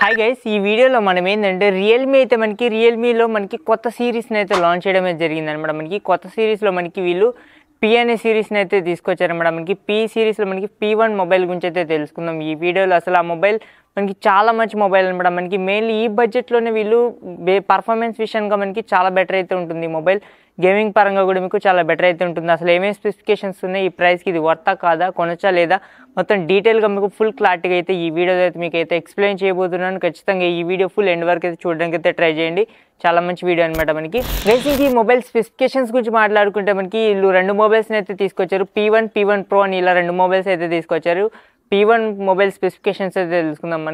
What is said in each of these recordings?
Hi guys, ఈ వీడియోలో మనం ఏంటంటే రియల్మీ అయితే రియల్మీలో కొత్త సిరీస్ని అయితే లాంచ్ చేయడం అయితే జరిగిందనమాట. కొత్త సిరీస్లో వీళ్ళు పీ అనే సిరీస్ని అయితే తీసుకొచ్చారనమాట. పీ సిరీస్లో P1 మొబైల్ గురించి అయితే తెలుసుకుందాం ఈ వీడియోలో. అసలు ఆ మొబైల్ చాలా మంచి మొబైల్ అనమాట. మెయిన్లీ ఈ బడ్జెట్లోనే వీళ్ళు పర్ఫార్మెన్స్ విషయంగా చాలా బెటర్ అయితే ఉంటుంది. మొబైల్ గేమింగ్ పరంగా కూడా మీకు చాలా బెటర్ అయితే ఉంటుంది. అసలు ఏమేమి స్పెసిఫికేషన్స్ ఉన్నాయి, ఈ ప్రైస్కి ఇది వర్తా కాదా, కొనచ్చా లేదా, మొత్తం డీటెయిల్గా మీకు ఫుల్ క్లారిటీగా అయితే ఈ వీడియోలో అయితే మీకు అయితే ఎక్స్ప్లెయిన్ చేయబోతున్నాను. ఖచ్చితంగా ఈ వీడియో ఫుల్ ఎండ్ వరకు అయితే చూడడానికి అయితే ట్రై చేయండి. చాలా మంచి వీడియో అనమాట. బేసిక్ ఈ మొబైల్ స్పెసిఫికేషన్స్ గురించి మాట్లాడుకుంటే వీళ్ళు రెండు మొబైల్స్ని అయితే తీసుకొచ్చారు. P1 Pro అని ఇలా రెండు మొబైల్స్ అయితే తీసుకొచ్చారు. P1 మొబైల్ స్పెసిఫికేషన్స్ అయితే తెలుసుకుందాం.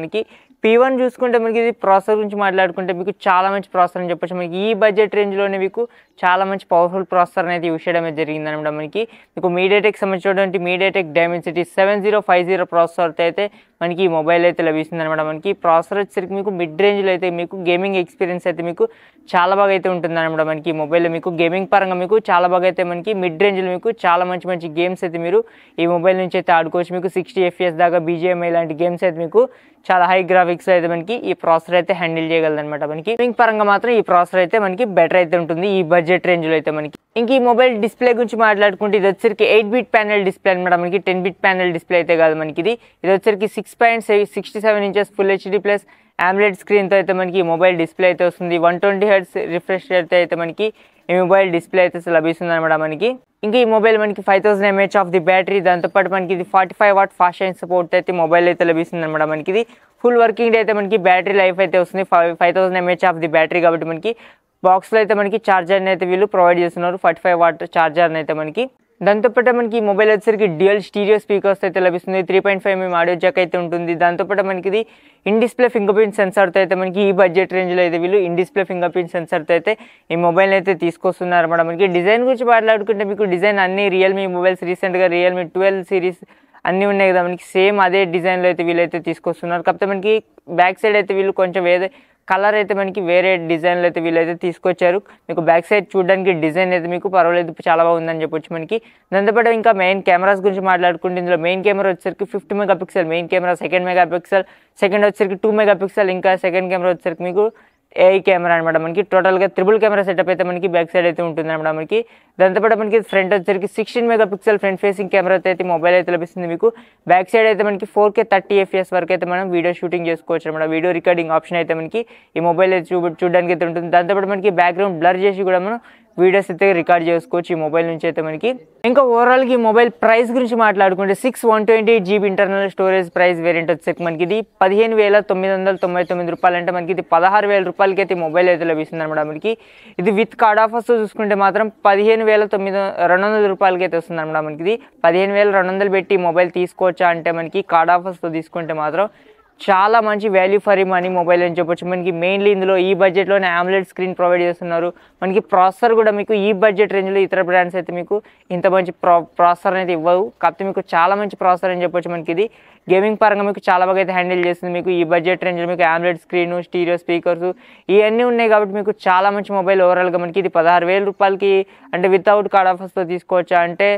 P1 చూసుకుంటే ఇది ప్రాసెసర్ గురించి మాట్లాడుకుంటే మీకు చాలా మంచి ప్రాసెసర్ అని చెప్పొచ్చు. ఈ బడ్జెట్ రేంజ్లోనే మీకు చాలా మంచి పవర్ఫుల్ ప్రాసెసర్ అనేది యూస్ చేయడం జరిగిందనమాట. మీకు మీడియాటెక్ సంబంధించినటువంటి మీడియాటెక్ డైమెన్సిటీ 7050 ప్రాసెసర్తో అయితే ఈ మొబైల్ అయితే లభిస్తుంది అనమాట. ప్రాసెసర్ వచ్చేసరికి మీకు మిడ్ రేంజ్లో అయితే మీకు గేమింగ్ ఎక్స్పీరియన్స్ అయితే మీకు చాలా బాగా అయితే ఉంటుంది అనమాట. ఈ మొబైల్లో మీకు గేమింగ్ పరంగా మీకు చాలా బాగా అయితే మిడ్ రేంజ్లో మీకు చాలా మంచి గేమ్స్ అయితే మీరు ఈ మొబైల్ నుంచి అయితే ఆడుకోవచ్చు. మీకు 60 FPS దాకా BGMI ఇలాంటి గేమ్స్ అయితే మీకు చాలా హై గ్రాఫిక్స్ అయితే ఈ ప్రాసెసర్ అయితే హ్యాండిల్ చేయగలదు అనమాట. గేమింగ్ పరంగా మాత్రం ఈ ప్రాసెసర్ అయితే బెటర్ అయితే ఉంటుంది ఈ బడ్జెట్ రేంజ్లో అయితే. ఇంక ఈ మొబైల్ డిస్ప్లే గురించి మాట్లాడుకుంటే ఇది వచ్చరికి 8-bit ప్యానెల్ డిస్ప్లే అనమాట. 10-bit ప్యానెల్ డిస్ప్లే అయితే కాదు. ఇది వచ్చరికి 6.67 inches full HD plus AMOLED స్క్రీన్తో అయితే ఈ మొబైల్ డిస్ప్లే అయితే వస్తుంది. 120 Hz రిఫ్రెష్ రేట్తో అయితే ఈ మొబైల్ డిస్ప్లే అయితే లభిస్తుంది అనమాట. ఇంకా ఈ mobile 5000 mAh of the battery, దాంతోపాటు ఇది 45 వాట్ ఫాస్ట్ ఛార్జింగ్ సపోర్ట్ అయితే మొబైల్ అయితే లభిస్తుంది అనమాట. ఇది ఫుల్ వర్కింగ్ డే అయితే బ్యాటరీ లైఫ్ అయితే వస్తుంది. 5000 mAh ఆఫ్ ది బ్యాటరీ కాబట్టి బాక్స్లో అయితే ఛార్జర్ని అయితే వీళ్ళు ప్రొవైడ్ చేస్తున్నారు, 45 వాట్ ఛార్జర్ని అయితే దాంతోపాటు ఈ మొబైల్ వచ్చేసరికి డ్యూయల్ స్టీరియో స్పీకర్స్ అయితే లభిస్తుంది. 3.5mm ఆడియో జాక్ అయితే ఉంటుంది. దాంతోపాటు ఇది ఇన్ డిస్ప్లే ఫింగర్ ప్రింట్ సెన్సార్తో అయితే ఈ బడ్జెట్ రేంజ్లో అయితే వీళ్ళు ఇన్ డిస్ప్లే ఫింగర్ ప్రింట్ సెన్సార్తో అయితే ఈ మొబైల్ అయితే తీసుకొస్తున్నారు అనమాట. డిజైన్ గురించి మాట్లాడుకుంటే మీకు డిజైన్ అన్ని రియల్మీ మొబైల్స్ రీసెంట్గా రియల్మీ 12 సిరీస్ అన్నీ ఉన్నాయి కదా, సేమ్ అదే డిజైన్లో అయితే వీళ్ళైతే తీసుకొస్తున్నారు. కాకపోతే బ్యాక్ సైడ్ అయితే వీళ్ళు కొంచెం వేరే కలర్ అయితే వేరే డిజైన్లో అయితే వీళ్ళైతే తీసుకొచ్చారు. మీకు బ్యాక్ సైడ్ చూడడానికి డిజైన్ అయితే మీకు పర్వాలేదు, చాలా బాగుందని చెప్పొచ్చు. దాంతోపాటు ఇంకా మెయిన్ కెమెరాస్ గురించి మాట్లాడుకుంటే ఇందులో మెయిన్ కెమెరా వచ్చేసరికి 50 megapixel main camera, second megapixel second వచ్చేసరికి 2 మెగాపిక్సెల్, ఇంకా సెకండ్ కెమెరా వచ్చేసరికి మీకు AI కెమెరా అనమాట. టోటల్గా ట్రిపుల్ కెమెరా సెటప్ అయితే బ్యాక్ సైడ్ అయితే ఉంటుంది అనమాట. దాంతోపాటు ఫ్రంట్ వచ్చేసరికి 16 మెగాపిక్సెల్ ఫ్రంట్ ఫేసింగ్ కెమెరా అయితే మొబైల్ అయితే లభిస్తుంది. మీకు బ్యాక్ సైడ్ అయితే 4K 30 FPS వరకు అయితే మనం వీడియో షూటింగ్ చేసుకోవచ్చు అనమాట. వీడియో రికార్డింగ్ ఆప్షన్ అయితే ఈ మొబైల్ అయితే చూడడానికి అయితే ఉంటుంది. దాంతోపాటు బ్యాక్గ్రౌండ్ బ్లర్ చేసి కూడా మనం వీడియోస్ అయితే రికార్డ్ చేసుకోవచ్చు ఈ మొబైల్ నుంచి అయితే. ఇంకా ఓవరాల్గా ఈ మొబైల్ ప్రైస్ గురించి మాట్లాడుకుంటే 128GB internal storage price variant వచ్చేసరికి ఇది 15,999 రూపాయలు, అంటే ఇది 16,000 రూపాయలకి అయితే మొబైల్ అయితే లభిస్తుంది అనమాట. ఇది విత్ కార్డ్ ఆఫర్స్తో చూసుకుంటే మాత్రం 15,200 రూపాయలకి అయితే వస్తుంది అనమాట. ఇది 15,200 పెట్టి మొబైల్ తీసుకోవచ్చా అంటే కార్డ్ ఆఫర్స్తో తీసుకుంటే మాత్రం చాలా మంచి వాల్యూ ఫర్ మనీ మొబైల్ అని చెప్పొచ్చు. మెయిన్లీ ఇందులో ఈ బడ్జెట్లోనే AMOLED స్క్రీన్ ప్రొవైడ్ చేస్తున్నారు. ప్రాసెసర్ కూడా మీకు ఈ బడ్జెట్ రేంజ్లో ఇతర బ్రాండ్స్ అయితే మీకు ఇంత మంచి ప్రాసెసర్ అయితే ఇవ్వవు. కాకపోతే మీకు చాలా మంచి ప్రాసెసర్ అని చెప్పొచ్చు. ఇది గేమింగ్ పరంగా మీకు చాలా బాగా అయితే హ్యాండిల్ చేస్తుంది. మీకు ఈ బడ్జెట్ రేంజ్లో మీకు AMOLED స్క్రీన్, స్టీరియో స్పీకర్స్ ఇవన్నీ ఉన్నాయి కాబట్టి మీకు చాలా మంచి మొబైల్. ఓవరాల్గా ఇది 16,000 రూపాయలకి అంటే వితౌట్ కార్డ్ ఆఫర్స్తో తీసుకోవచ్చా అంటే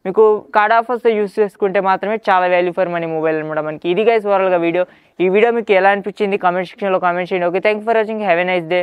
మీకు కార్డ్ ఆఫర్స్తో యూస్ చేసుకుంటే మాత్రమే చాలా వాల్యూ ఫర్ మనీ మొబైల్ అనమాట. ఇది గైస్ ఓవరాల్గా వీడియో. ఈ వీడియో మీకు ఎలా అనిపించింది కామెంట్ సెక్షన్లో కామెంట్ చేయండి. Okay, thank for watching, have a nice day.